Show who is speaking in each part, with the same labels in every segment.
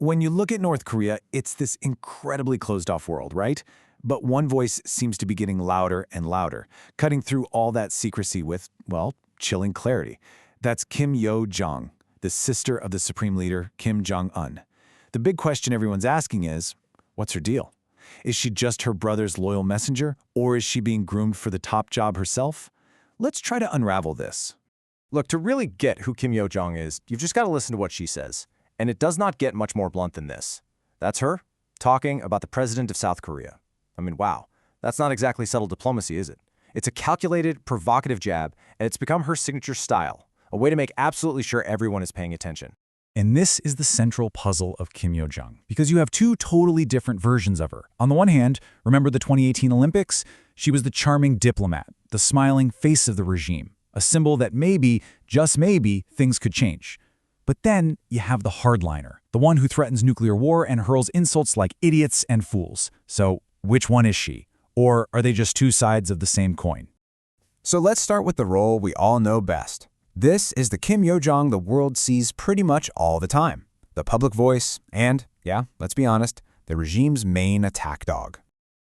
Speaker 1: When you look at North Korea, it's this incredibly closed-off world, right? But one voice seems to be getting louder and louder, cutting through all that secrecy with, well, chilling clarity. That's Kim Yo Jong, the sister of the Supreme Leader, Kim Jong Un. The big question everyone's asking is, what's her deal? Is she just her brother's loyal messenger, or is she being groomed for the top job herself? Let's try to unravel this.
Speaker 2: Look, to really get who Kim Yo Jong is, you've just got to listen to what she says. And it does not get much more blunt than this. That's her talking about the president of South Korea. I mean, wow, that's not exactly subtle diplomacy, is it? It's a calculated, provocative jab, and it's become her signature style, a way to make absolutely sure everyone is paying attention.
Speaker 3: And this is the central puzzle of Kim Yo Jong, because you have two totally different versions of her. On the one hand, remember the 2018 Olympics? She was the charming diplomat, the smiling face of the regime, a symbol that maybe, just maybe, things could change. But then you have the hardliner, the one who threatens nuclear war and hurls insults like idiots and fools. So which one is she? Or are they just two sides of the same coin?
Speaker 4: So let's start with the role we all know best. This is the Kim Yo Jong the world sees pretty much all the time. The public voice and, yeah, let's be honest, the regime's main attack dog.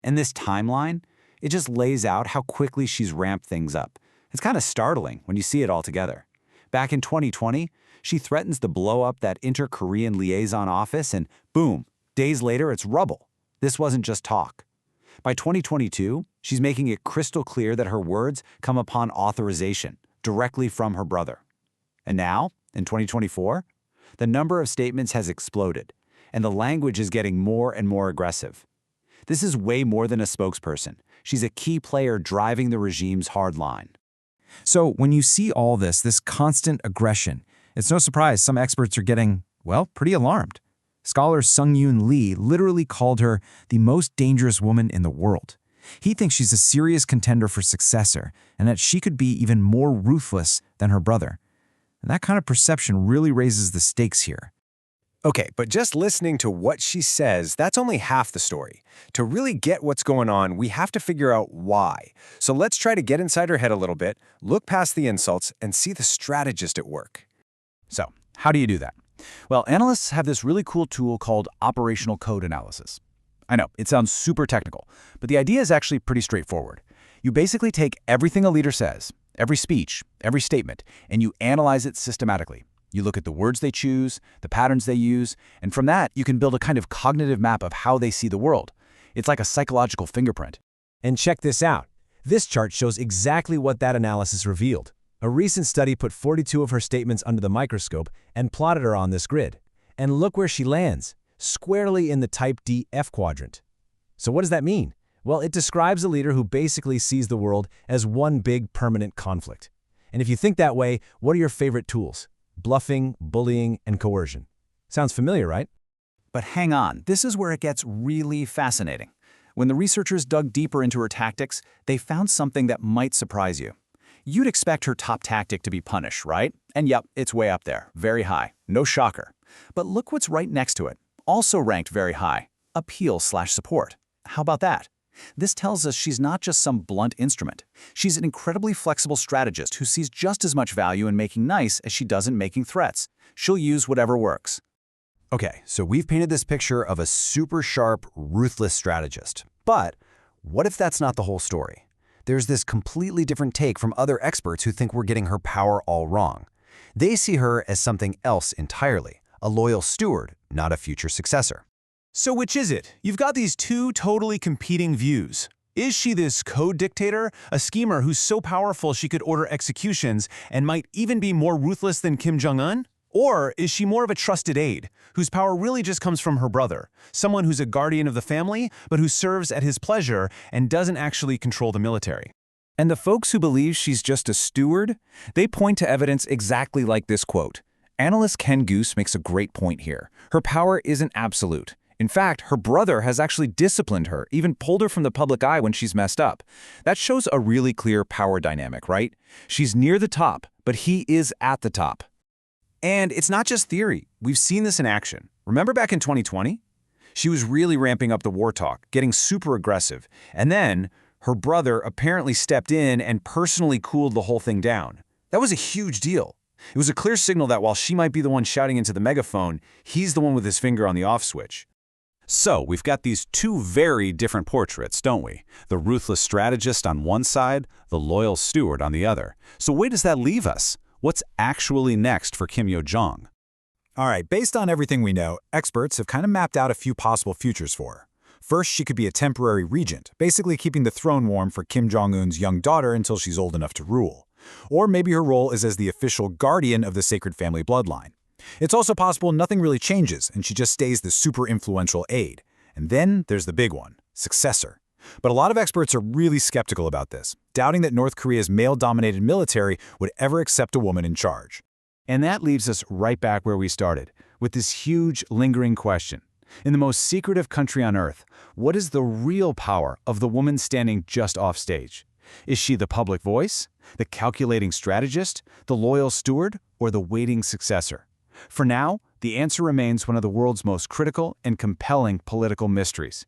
Speaker 5: And this timeline, it just lays out how quickly she's ramped things up. It's kind of startling when you see it all together. Back in 2020, she threatens to blow up that inter-Korean liaison office and boom, days later it's rubble. This wasn't just talk. By 2022, she's making it crystal clear that her words come upon authorization directly from her brother. And now, in 2024, the number of statements has exploded, and the language is getting more and more aggressive. This is way more than a spokesperson. She's a key player driving the regime's hard line.
Speaker 4: So when you see all this constant aggression, it's no surprise some experts are getting, well, pretty alarmed. Scholar Sung-Yoon Lee literally called her the most dangerous woman in the world. He thinks she's a serious contender for successor and that she could be even more ruthless than her brother. And that kind of perception really raises the stakes here.
Speaker 2: Okay, but just listening to what she says, that's only half the story. To really get what's going on, we have to figure out why. So let's try to get inside her head a little bit, look past the insults, and see the strategist at work.
Speaker 3: So, how do you do that? Well, analysts have this really cool tool called operational code analysis. I know, it sounds super technical, but the idea is actually pretty straightforward. You basically take everything a leader says, every speech, every statement, and you analyze it systematically. You look at the words they choose, the patterns they use, and from that, you can build a kind of cognitive map of how they see the world. It's like a psychological fingerprint.
Speaker 6: And check this out. This chart shows exactly what that analysis revealed. A recent study put 42 of her statements under the microscope and plotted her on this grid. And look where she lands, squarely in the Type D F quadrant. So what does that mean? Well, it describes a leader who basically sees the world as one big permanent conflict. And if you think that way, what are your favorite tools? Bluffing, bullying, and coercion. Sounds familiar, right?
Speaker 5: But hang on, this is where it gets really fascinating. When the researchers dug deeper into her tactics, they found something that might surprise you. You'd expect her top tactic to be punish, right? And yep, it's way up there, very high, no shocker. But look what's right next to it, also ranked very high, appeal/support. How about that? This tells us she's not just some blunt instrument. She's an incredibly flexible strategist who sees just as much value in making nice as she does in making threats. She'll use whatever works.
Speaker 4: Okay, so we've painted this picture of a super sharp, ruthless strategist. But what if that's not the whole story? There's this completely different take from other experts who think we're getting her power all wrong. They see her as something else entirely, a loyal steward, not a future successor.
Speaker 1: So which is it? You've got these two totally competing views. Is she this code dictator, a schemer who's so powerful she could order executions and might even be more ruthless than Kim Jong Un? Or is she more of a trusted aide, whose power really just comes from her brother, someone who's a guardian of the family, but who serves at his pleasure and doesn't actually control the military?
Speaker 3: And the folks who believe she's just a steward, they point to evidence exactly like this quote. Analyst Ken Goose makes a great point here. Her power isn't absolute. In fact, her brother has actually disciplined her, even pulled her from the public eye when she's messed up. That shows a really clear power dynamic, right? She's near the top, but he is at the top.
Speaker 2: And it's not just theory. We've seen this in action. Remember back in 2020? She was really ramping up the war talk, getting super aggressive. And then her brother apparently stepped in and personally cooled the whole thing down. That was a huge deal.
Speaker 1: It was a clear signal that while she might be the one shouting into the megaphone, he's the one with his finger on the off switch. So, we've got these two very different portraits, don't we? The ruthless strategist on one side, the loyal steward on the other. So where does that leave us? What's actually next for Kim Yo Jong?
Speaker 3: All right, based on everything we know, experts have kind of mapped out a few possible futures for her. First, she could be a temporary regent, basically keeping the throne warm for Kim Jong Un's young daughter until she's old enough to rule. Or maybe her role is as the official guardian of the sacred family bloodline. It's also possible nothing really changes and she just stays the super influential aide. And then there's the big one, successor. But a lot of experts are really skeptical about this, doubting that North Korea's male-dominated military would ever accept a woman in charge.
Speaker 1: And that leaves us right back where we started, with this huge, lingering question. In the most secretive country on Earth, what is the real power of the woman standing just off stage? Is she the public voice, the calculating strategist, the loyal steward, or the waiting successor? For now, the answer remains one of the world's most critical and compelling political mysteries.